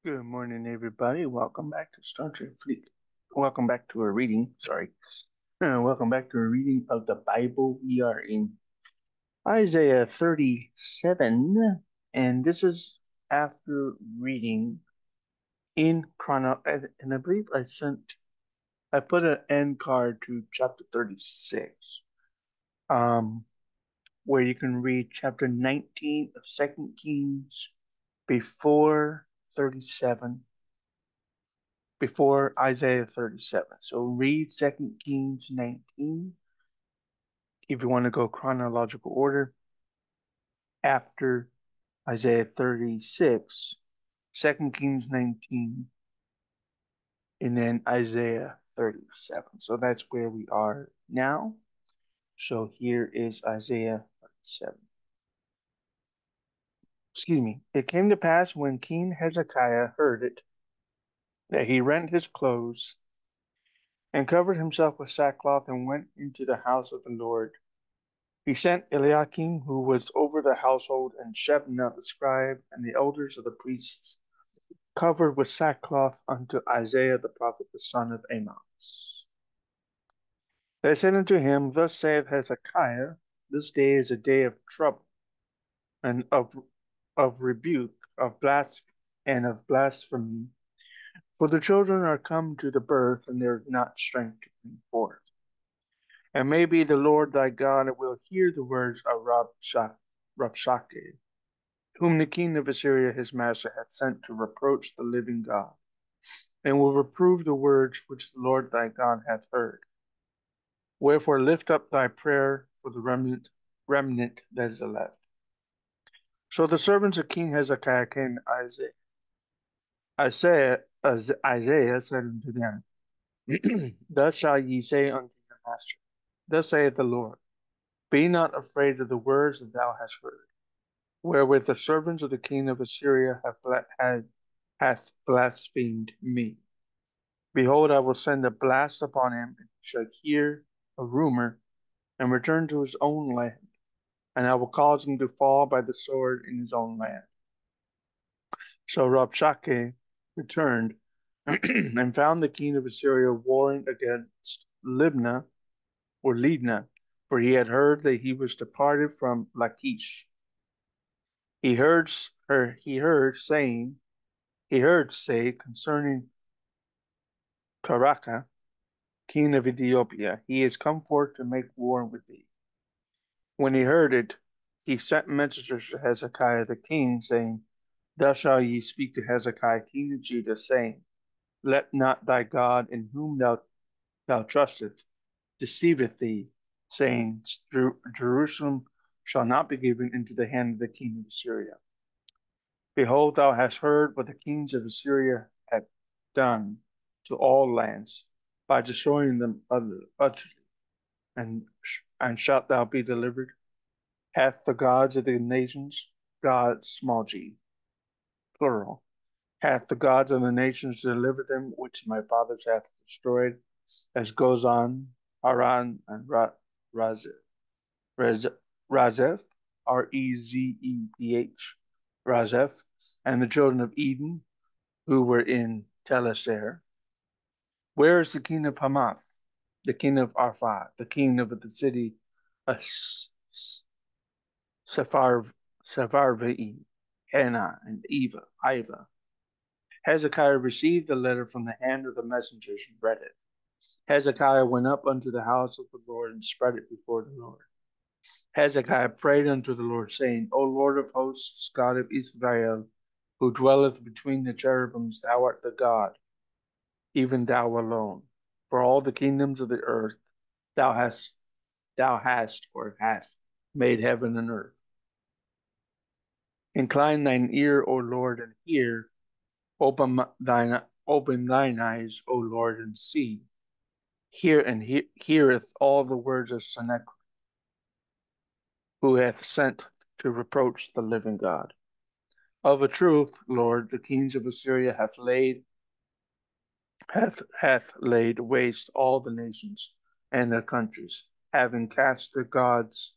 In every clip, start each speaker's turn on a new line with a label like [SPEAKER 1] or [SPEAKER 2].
[SPEAKER 1] Good morning, everybody. Welcome back to Star Trek Fleet. Welcome back to a reading. Sorry. Welcome back to a reading of the Bible. We are in Isaiah 37, and this is after reading in chrono. And I believe I put an end card to chapter 36, um, where you can read chapter 19 of Second Kings before 37 before Isaiah 37. So read Second Kings 19 if you want to go chronological order after Isaiah 36, 2 Kings 19, and then Isaiah 37. So that's where we are now. So here is Isaiah 37. Excuse me. It came to pass when King Hezekiah heard it that he rent his clothes and covered himself with sackcloth and went into the house of the Lord. He sent Eliakim, who was over the household, and Shebna the scribe, and the elders of the priests, covered with sackcloth, unto Isaiah the prophet, the son of Amos. They said unto him, Thus saith Hezekiah, This day is a day of trouble, and of rebuke, and of blasphemy. For the children are come to the birth, and there is not strength to bring forth. And maybe the Lord thy God will hear the words of Rabshakeh, whom the king of Assyria his master hath sent to reproach the living God, and will reprove the words which the Lord thy God hath heard. Wherefore lift up thy prayer for the remnant that is left. So the servants of King Hezekiah came to Isaiah. Isaiah said unto them, Thus shall ye say unto your master, Thus saith the Lord, Be not afraid of the words that thou hast heard, wherewith the servants of the king of Assyria hath blasphemed me. Behold, I will send a blast upon him, and he shall hear a rumor, and return to his own land, and I will cause him to fall by the sword in his own land. So Rabshakeh returned and found the king of Assyria warring against Libnah, for he had heard that he was departed from Lachish. He heard say concerning Karaka, king of Ethiopia, He is come forth to make war with thee. When he heard it, he sent messengers to Hezekiah the king, saying, Thus shall ye speak to Hezekiah king of Judah, saying, Let not thy God in whom thou trustest deceiveth thee, saying, Jerusalem shall not be given into the hand of the king of Assyria. Behold, thou hast heard what the kings of Assyria have done to all lands by destroying them utterly. And shalt thou be delivered? Hath the gods of the nations, God, small g, plural, hath the gods of the nations delivered them, which my fathers hath destroyed, as goes on Haran and Razeph, Razeph, Rezeph, Razeph, and the children of Eden, who were in Telassar? Where is the king of Hamath, the king of Arphath, the king of the city of Sepharvaim, Hannah, and Iva? Hezekiah received the letter from the hand of the messengers and read it. Hezekiah went up unto the house of the Lord and spread it before the Lord. Hezekiah prayed unto the Lord, saying, O Lord of hosts, God of Israel, who dwelleth between the cherubims, thou art the God, even thou alone. For all the kingdoms of the earth thou hast or hath made heaven and earth. Incline thine ear, O Lord, and hear. Open thine eyes, O Lord, and see. Heareth all the words of Sennacherib, who hath sent to reproach the living God. Of a truth, Lord, the kings of Assyria hath laid waste all the nations and their countries, having cast their gods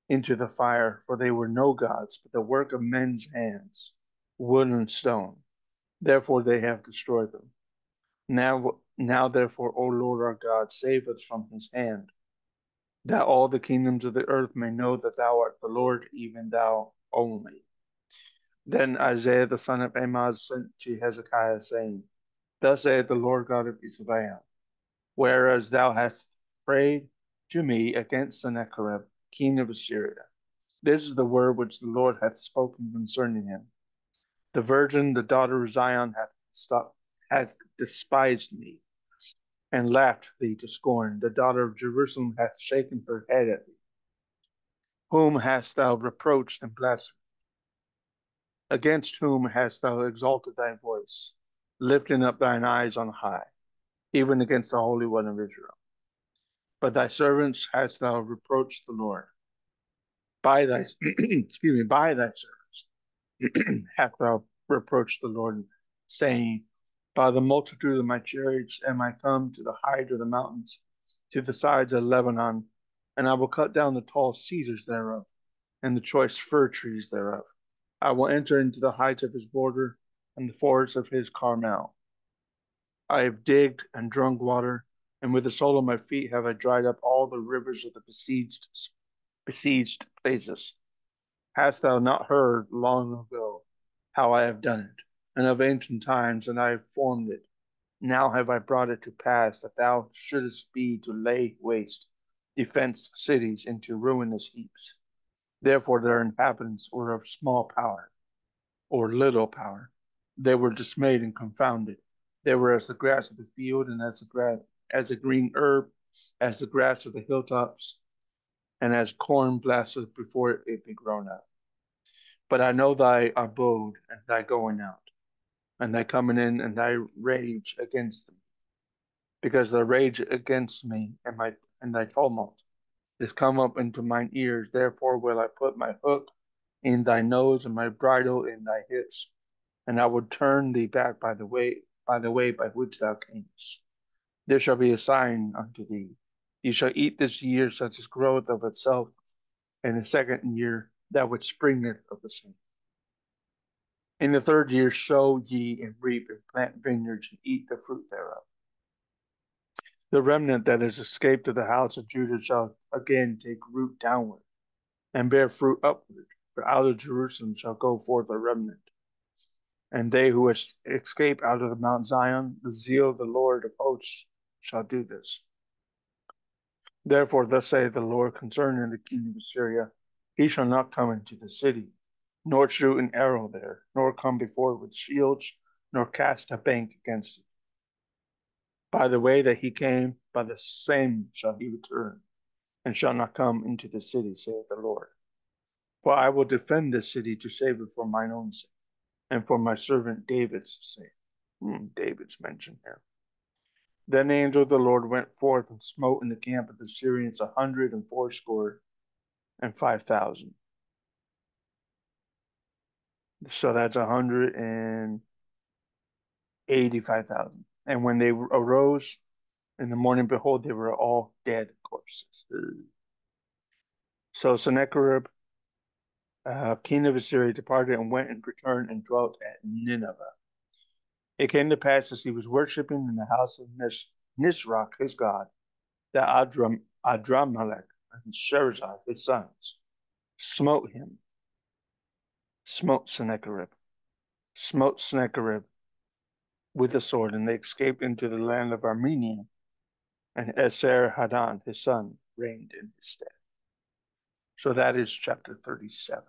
[SPEAKER 1] into the fire, for they were no gods, but the work of men's hands, wood and stone. Therefore they have destroyed them. Now therefore, O Lord our God, save us from his hand, that all the kingdoms of the earth may know that thou art the Lord, even thou only. Then Isaiah the son of Amoz sent to Hezekiah, saying, Thus saith the Lord God of Israel, whereas thou hast prayed to me against Sennacherib, king of Assyria. This is the word which the Lord hath spoken concerning him. The virgin, the daughter of Zion, hath despised me, and laughed thee to scorn. The daughter of Jerusalem hath shaken her head at thee. Whom hast thou reproached and blasphemed? Against whom hast thou exalted thy voice, lifting up thine eyes on high, even against the Holy One of Israel? But thy servants hast thou reproached the Lord. By thy by thy servants hast thou reproached the Lord, saying, By the multitude of my chariots am I come to the height of the mountains, to the sides of Lebanon, and I will cut down the tall cedars thereof, and the choice fir trees thereof. I will enter into the heights of his border, and the forests of his Carmel. I have digged and drunk water, and with the sole of my feet have I dried up all the rivers of the besieged places. Hast thou not heard long ago how I have done it, and of ancient times, and I have formed it? Now have I brought it to pass that thou shouldest speed to lay waste defenced cities into ruinous heaps. Therefore their inhabitants were of small power, or little power. They were dismayed and confounded. They were as the grass of the field, and as a green herb, as the grass of the hilltops, and as corn blasted before it be grown up. But I know thy abode and thy going out, and thy coming in, and thy rage against them, because thy rage against me and thy tumult is come up into mine ears. Therefore will I put my hook in thy nose and my bridle in thy hips, and I will turn thee back by which thou camest. There shall be a sign unto thee. You shall eat this year such as groweth of itself, and the second year that which springeth of the same. In the third year sow ye and reap and plant vineyards and eat the fruit thereof. The remnant that is escaped of the house of Judah shall again take root downward and bear fruit upward, for out of Jerusalem shall go forth a remnant. And they who escape out of the Mount Zion, the zeal of the Lord of hosts shall do this. Therefore thus saith the Lord concerning the king of Assyria, he shall not come into the city, nor shoot an arrow there, nor come before it with shields, nor cast a bank against it. By the way that he came, by the same shall he return, and shall not come into the city, saith the Lord. For I will defend this city to save it for mine own sake, and for my servant David's sake. David's mentioned here. Then the angel of the Lord went forth and smote in the camp of the Syrians 185,000. So that's 185,000. And when they arose in the morning, behold, they were all dead corpses. So Sennacherib, king of Assyria, departed and went and returned and dwelt at Nineveh. It came to pass as he was worshipping in the house of Nisroch, his god, that Adramelech and Sherazar, his sons, smote Sennacherib with the sword, and they escaped into the land of Armenia, and Esarhaddon, his son, reigned in his stead. So that is chapter 37.